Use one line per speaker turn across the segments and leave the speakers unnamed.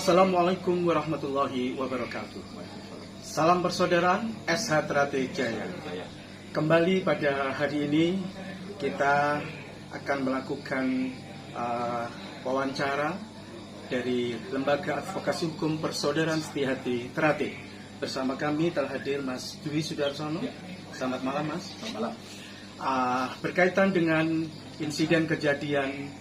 Assalamualaikum warahmatullahi wabarakatuh. Salam persaudaraan SH Trate Jaya. Kembali pada hari ini kita akan melakukan wawancara dari Lembaga Advokasi Hukum Persaudaraan Setiahati Trate. Bersama kami telah hadir Mas Dwi Sudarsono. Selamat malam Mas.
Selamat malam.
Berkaitan dengan insiden kejadian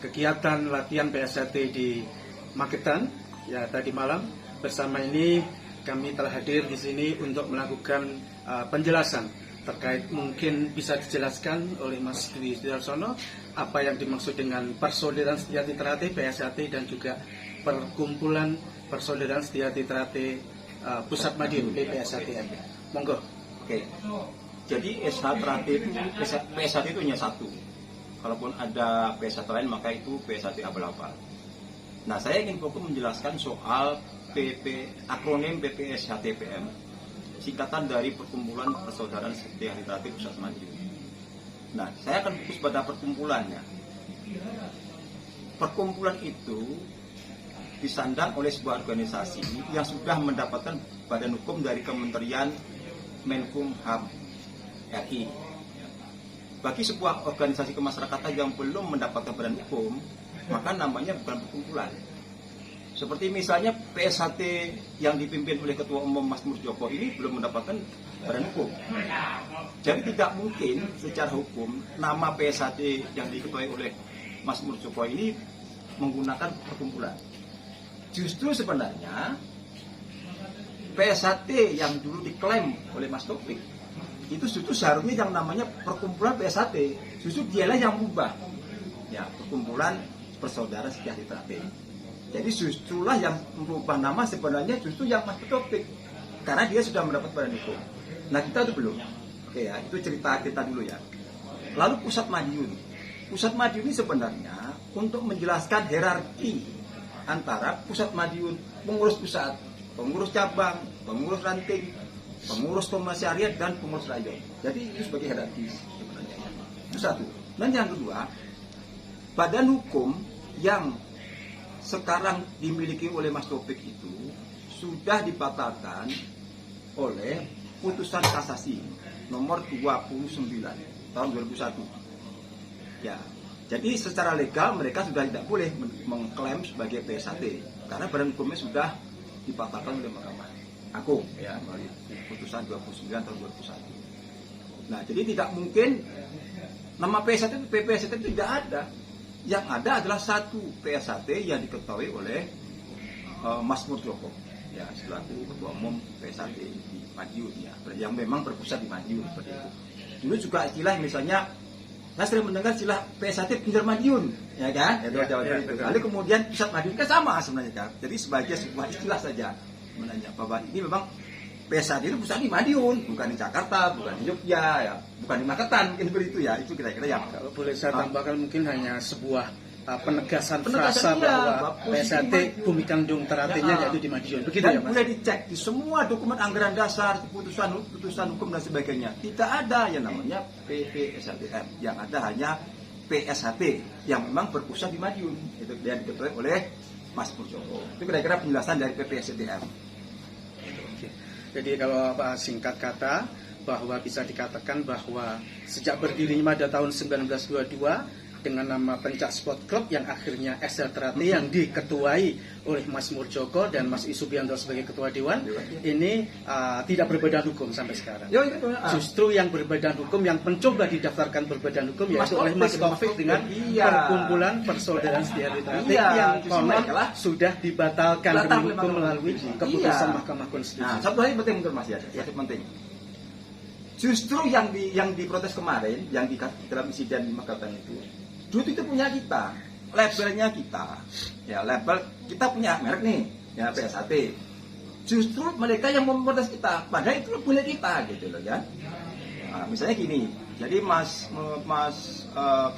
kegiatan latihan PSAT di Magetan ya tadi malam, bersama ini kami telah hadir di sini untuk melakukan penjelasan terkait, mungkin bisa dijelaskan oleh Mas Dwi Sudarsono apa yang dimaksud dengan Persaudaraan Setiahati Trate PSAT dan juga Perkumpulan Persaudaraan Setiahati Trate Pusat Madiun PSATM. Monggo.
Oke. Jadi SH Trate itu PSAT itu hanya satu. Kalaupun ada PSAT lain maka itu PSAT abal-abal. Nah, saya ingin fokus menjelaskan soal akronim PPSHTPM, singkatan dari Perkumpulan Persaudaraan Setiahati Trate Pusat Madiun. Nah, saya akan fokus pada perkumpulannya. Perkumpulan itu disandang oleh sebuah organisasi yang sudah mendapatkan badan hukum dari Kementerian Menkumham RI. Bagi sebuah organisasi kemasyarakatan yang belum mendapatkan badan hukum, maka namanya bukan perkumpulan. Seperti misalnya PSAT yang dipimpin oleh Ketua Umum Mas Murjoko ini belum mendapatkan badan hukum. Jadi tidak mungkin secara hukum nama PSAT yang diketuai oleh Mas Murjoko ini menggunakan perkumpulan. Justru sebenarnya PSAT yang dulu diklaim oleh Mas Taufik itu justru seharusnya yang namanya Perkumpulan PSAT, justru dialah yang mengubah ya, Perkumpulan Persaudaraan Setiahati Trate. Jadi justrulah yang merubah nama sebenarnya justru yang Mas Taufik, karena dia sudah mendapat badan hukum. Nah, kita itu belum. Oke ya, itu cerita kita dulu ya. Lalu Pusat Madiun. Pusat Madiun ini sebenarnya untuk menjelaskan hierarki antara Pusat Madiun, pengurus pusat, pengurus cabang, pengurus ranting, pengurus komisariat dan pengurus rayon. Jadi itu sebagai hierarki sebenarnya. Itu satu. Dan yang kedua, badan hukum yang sekarang dimiliki oleh Mas Taufik itu sudah dibatalkan oleh putusan kasasi nomor 29 tahun 2001. Ya. Jadi secara legal mereka sudah tidak boleh mengklaim sebagai PSAT karena badan hukumnya sudah dibatalkan oleh Mahkamah Agung ya, melalui putusan 29 tahun 2001. Nah, jadi tidak mungkin nama PPSAT itu tidak ada. Yang ada adalah satu PSAT yang diketahui oleh Mas Murjoko ya, selaku Ketua Umum PSAT di Madiun ya, yang memang berpusat di Madiun seperti itu. Dulu juga istilah misalnya saya sering mendengar istilah PSAT Pinjar Madiun, ya kan? Lalu kemudian Pusat Madiun kan sama sebenarnya kan. Jadi sebagai sebuah istilah saja sebenarnya bahwa ini memang PSAT itu pusat di Madiun, bukan di Jakarta, bukan di Jogja, ya, bukan di Magetan, mungkin seperti itu ya. Itu kira-kira yang
kalau boleh saya tambahkan mungkin hanya sebuah penegasan frasa bahwa PSAT Bumi Kandung Teratenya yaitu di Madiun. Begitu
dan
ya Mas?
boleh dicek di semua dokumen anggaran dasar, putusan hukum dan sebagainya. Tidak ada yang namanya PPSHTM. Yang ada hanya PSHT yang memang berpusat di Madiun. Itu yang diketuai oleh Mas Murjoko. Itu kira-kira penjelasan dari PPSHTM.
Jadi kalau singkat kata bahwa bisa dikatakan bahwa sejak berdirinya pada tahun 1922 dengan nama Pencak Sport Club yang akhirnya SH Trate yang diketuai oleh Mas Murjoko dan Mas Isubianto sebagai ketua dewan ini tidak berbadan hukum sampai sekarang. Justru yang berbadan hukum, yang mencoba didaftarkan berbadan hukum yaitu oleh Mas Taufik dengan Perkumpulan Persaudaraan Setiahati Trate yang konon sudah dibatalkan demi hukum melalui keputusan Mahkamah Konstitusi.
Nah, satu hal yang penting menurut Mas ya, satu penting. Justru yang diprotes kemarin, yang di dalam insiden di Magetan itu, dulu itu punya kita, labelnya kita, ya label kita punya merek nih, ya PSAT. Justru mereka yang memprotes kita, padahal itu boleh kita, gitu loh ya. Nah, misalnya gini, jadi Mas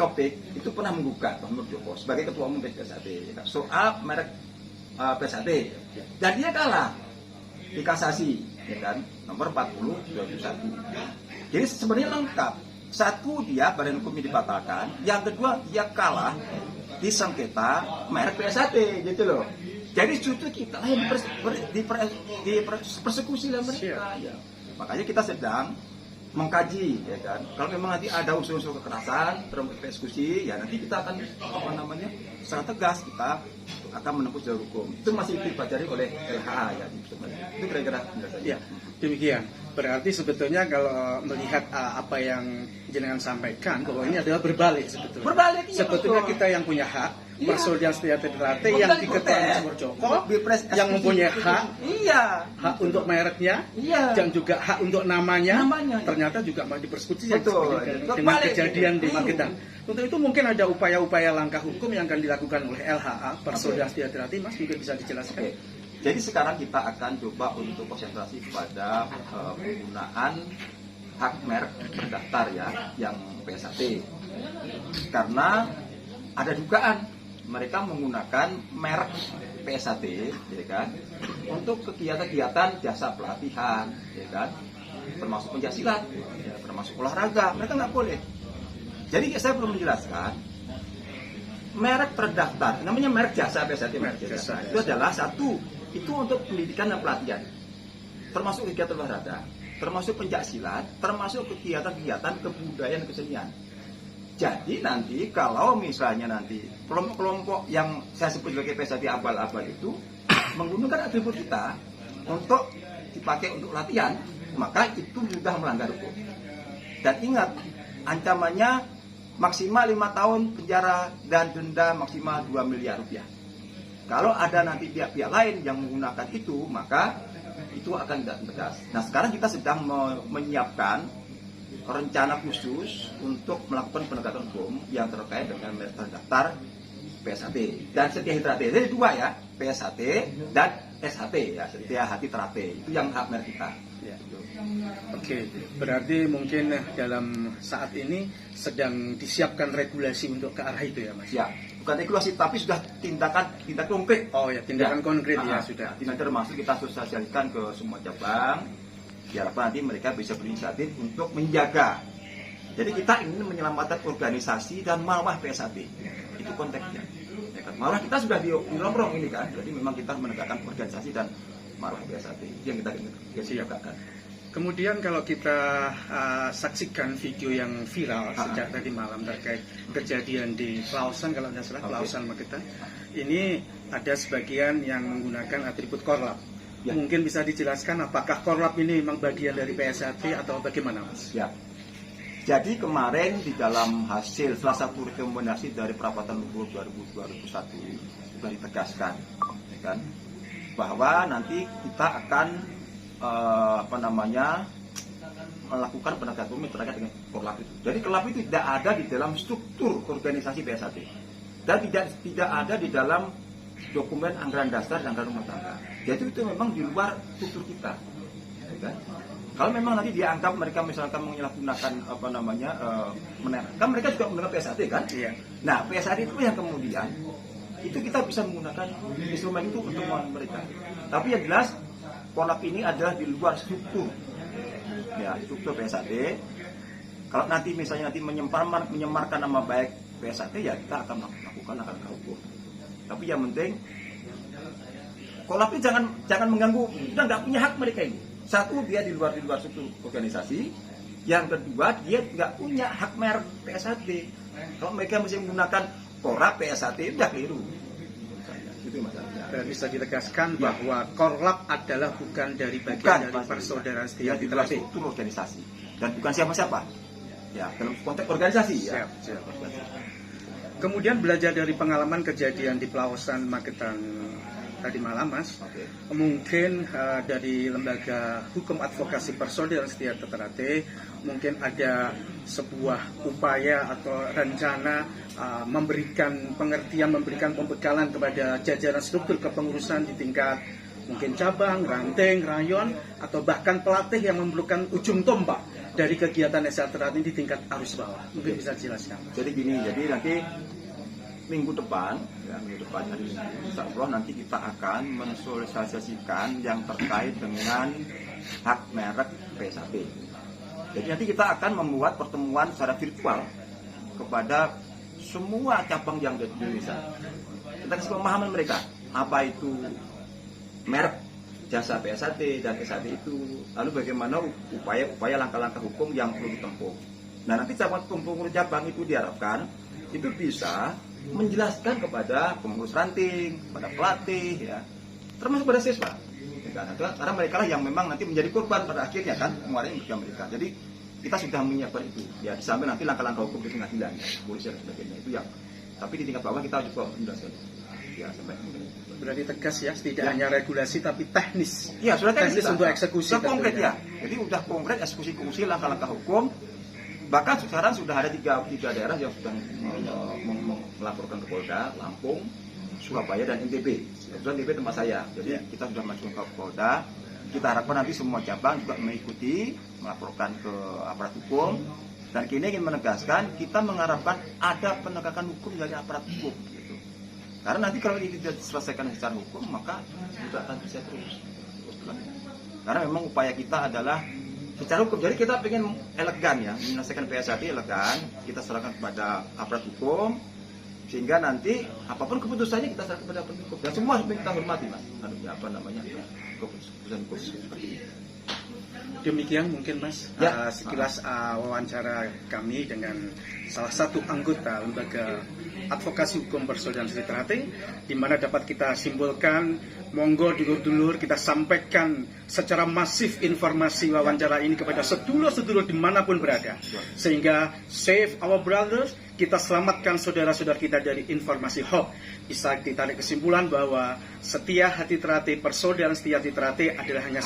Taufik itu pernah menggugat Mas Murjoko sebagai ketua umum PSAT soal merek PSAT, dan dia kalah di kasasi, ya kan, nomor 40/2001. Jadi sebenarnya lengkap. Satu, dia badan hukumnya dibatalkan. Yang kedua, dia kalah di sengketa merek PSAT, gitu loh. Jadi justru kita yang dipersekusi oleh mereka. Ya. Makanya kita sedang mengkaji, ya kan. Kalau memang nanti ada unsur-unsur kekerasan, persekusi, ya nanti kita akan secara tegas kita akan menempuh jalur hukum. Itu masih dipelajari oleh LHA ya. Itu kira-kira penjelasannya.
Ya, demikian. Berarti sebetulnya kalau melihat apa yang jenengan sampaikan bahwa ini adalah berbalik sebetulnya.
Berbalik, iya,
sebetulnya
betul.
kita yang punya hak,
Iya.
Persaudaraan Setia Trisakti yang diketuai Sumber Joko, yang mempunyai hak untuk mereknya, dan juga hak untuk namanya. Ternyata juga mau dipersekusi dengan kejadian di Magetan. Untuk itu mungkin ada upaya-upaya langkah hukum yang akan dilakukan oleh LHA, Persaudaraan Setia Trisakti, Mas mungkin bisa dijelaskan.
Jadi sekarang kita akan coba untuk konsentrasi kepada penggunaan hak merek terdaftar ya, yang PSAT. Karena ada dugaan mereka menggunakan merek PSAT, ya kan, untuk kegiatan-kegiatan jasa pelatihan, ya kan, termasuk pencaksilat, ya, termasuk olahraga, mereka nggak boleh. Jadi saya perlu menjelaskan, merek terdaftar, namanya merek jasa PSAT, merek jasa, itu adalah satu, itu untuk pendidikan dan pelatihan, termasuk kegiatan olahraga, termasuk pencaksilat, termasuk kegiatan-kegiatan kebudayaan dan kesenian. Jadi nanti kalau misalnya nanti kelompok-kelompok yang saya sebut sebagai PSAT abal-abal itu menggunakan atribut kita untuk dipakai untuk latihan, maka itu sudah melanggar hukum. Dan ingat, ancamannya maksimal 5 tahun penjara dan denda maksimal 2 miliar rupiah. Kalau ada nanti pihak-pihak lain yang menggunakan itu, maka itu akan tidak tegas. Nah sekarang kita sedang menyiapkan rencana khusus untuk melakukan penegakan hukum yang terkait dengan merek terdaftar PSAT dan Setia Trisakti. Jadi dua ya, PSAT dan SHT ya, Setia Hati Trisakti. Itu yang hak merek kita.
Ya. Oke, berarti mungkin dalam saat ini sedang disiapkan regulasi untuk ke arah itu ya, Mas?
Ya, bukan regulasi tapi sudah tindak konkret.
Oh ya, tindakan konkret ya sudah.
Nanti termasuk kita sosialisasikan ke semua cabang. Diharapkan nanti mereka bisa berinisiatif untuk menjaga. Jadi kita ingin menyelamatkan organisasi dan marwah PSAT. Itu konteksnya. Ya kan? Malah kita sudah di rongrong ini kan. Jadi memang kita menegakkan organisasi dan marwah PSAT. Itu yang kita siapkan.
Kemudian kalau kita saksikan video yang viral sejak tadi malam terkait kejadian di Klausan, kalau tidak salah Klausan Magetan, ini ada sebagian yang menggunakan atribut korlap. Ya. Mungkin bisa dijelaskan apakah korlap ini memang bagian dari PSAT atau bagaimana, Mas?
Ya. Jadi kemarin di dalam hasil salah satu rekomendasi dari Perapatan Luhur 2001 sudah ditegaskan, ya kan, bahwa nanti kita akan melakukan penegakan hukum terkait dengan korlap itu. Jadi korlap itu tidak ada di dalam struktur organisasi PSAT dan tidak ada di dalam dokumen anggaran dasar dan anggaran rumah tangga. Jadi itu memang di luar struktur kita. Ya kan? Kalau memang nanti dianggap mereka misalkan menyalahgunakan kan mereka juga menggunakan PSAT kan?
Iya.
Nah PSAT itu yang kemudian itu kita bisa menggunakan instrumen itu untuk mereka. Tapi yang jelas korlap ini adalah di luar struktur, ya struktur PSAT. Kalau nanti misalnya menyemarkan nama baik PSAT, ya kita akan melakukan langkah hukum. Tapi yang penting korlap ini jangan mengganggu, kita nggak punya hak mereka ini. Satu, dia di luar struktur organisasi. Yang kedua, dia nggak punya hak merek PSAT. Kalau mereka mesti menggunakan korlap PSAT, udah keliru. Itu masalahnya.
Dan bisa ditegaskan bahwa korlap adalah bukan dari bagian dari Persaudaraan Setia Trisakti.
Struktur organisasi dan bukan siapa-siapa. Ya, dalam konteks organisasi.
Siap. Kemudian belajar dari pengalaman kejadian di Pelausan Magetan tadi malam, Mas. Mungkin dari Lembaga Hukum Advokasi Persaudaraan Setia Trisakti mungkin ada sebuah upaya atau rencana memberikan pengertian, memberikan pembekalan kepada jajaran struktur kepengurusan di tingkat mungkin cabang, ranting, rayon, atau bahkan pelatih yang memerlukan ujung tombak dari kegiatan SLT ini di tingkat arus bawah. Mungkin bisa dijelaskan.
Jadi gini, nanti minggu depan hari Insya nanti kita akan mensosialisasikan yang terkait dengan hak merek PSAT. Jadi nanti kita akan membuat pertemuan secara virtual kepada semua cabang yang ada di Indonesia. Kita kasih pemahaman mereka apa itu merek jasa PSAT dan SAT itu, lalu bagaimana upaya langkah-langkah hukum yang perlu ditempuh. Nah, nanti pengurus cabang itu diharapkan itu bisa menjelaskan kepada pengurus ranting, kepada pelatih, ya, termasuk pada siswa. Karena mereka lah yang memang nanti menjadi korban pada akhirnya kan, kemarin yang mereka. Jadi kita sudah menyiapkan itu, ya, sampai nanti langkah-langkah hukum di pengadilan, polisi dan sebagainya itu yang. Tapi di tingkat bawah kita juga menjelaskan. Ya, sampai
berarti tegas ya, tidak hanya regulasi tapi teknis.
Iya, sudah
teknis untuk eksekusi.
Sudah konkret ya. Jadi sudah konkret eksekusi langkah-langkah hukum. Bahkan sekarang sudah ada tiga daerah yang sudah melaporkan ke Polda, Lampung, Surabaya dan NTB. Kebetulan NTB tempat saya. Jadi kita sudah masuk ke Polda. Kita harapkan nanti semua cabang juga mengikuti, melaporkan ke aparat hukum. Dan kini ingin menegaskan, kita mengharapkan ada penegakan hukum dari aparat hukum. Karena nanti kalau ini tidak diselesaikan secara hukum, maka tidak akan bisa terus. Karena memang upaya kita adalah secara hukum. Jadi kita ingin elegan ya, menyelesaikan PSAT elegan, kita serahkan kepada aparat hukum, sehingga nanti apapun keputusannya kita serahkan kepada aparat hukum. Dan semua kita hormati, Mas. Keputusan hukum seperti ini.
Demikian mungkin Mas sekilas wawancara kami dengan salah satu anggota lembaga advokasi hukum persaudaraan Trate, di mana dapat kita simpulkan, monggo dulur-dulur kita sampaikan secara masif informasi wawancara ini kepada sedulur-sedulur dimanapun berada, sehingga save our brothers, kita selamatkan saudara-saudara kita dari informasi hoax. Bisa ditarik kesimpulan bahwa Setia Hati Trate, persaudaraan Setia Hati Trate adalah hanya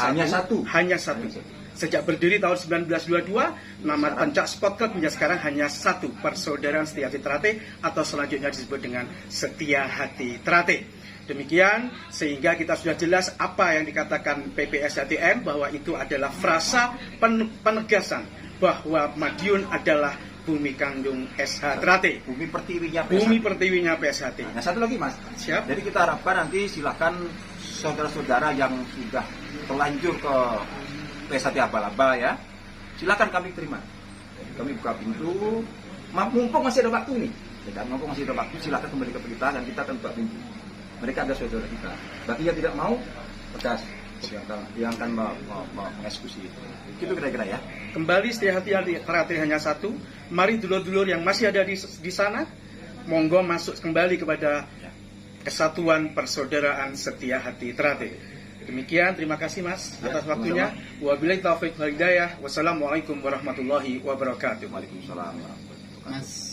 satu. Sejak berdiri tahun 1922, nama Pencak Sport Club hingga sekarang hanya satu, persaudaraan Setia Hati Trate, atau selanjutnya disebut dengan Setia Hati Trate. Demikian, sehingga kita sudah jelas apa yang dikatakan PPSATM, bahwa itu adalah frasa penegasan bahwa Madiun adalah bumi kandung SH Trate,
bumi pertiwinya
PSHT.
Nah, satu lagi Mas.
Siap.
Jadi kita harapkan nanti silakan saudara-saudara yang sudah terlanjur ke PSHT abal-abal ya, silakan kami terima. Jadi kami buka pintu, mumpung masih ada waktu nih. Mumpung masih ada waktu, silakan kembali ke kita dan kita akan buka pintu. Mereka ada saudara kita. Bagi yang tidak mau, tegas yang akan mengeksekusi itu. Itu kira-kira ya.
Kembali Setia Hati Trate hanya satu. Mari dulur-dulur yang masih ada di sana, monggo masuk kembali kepada Kesatuan Persaudaraan Setia Hati Trate. Demikian, terima kasih Mas atas waktunya. Wabillahi taufiq wal hidayah. Wassalamualaikum warahmatullahi wabarakatuh.
Waalaikumsalam warahmatullahi wabarakatuh.
Mas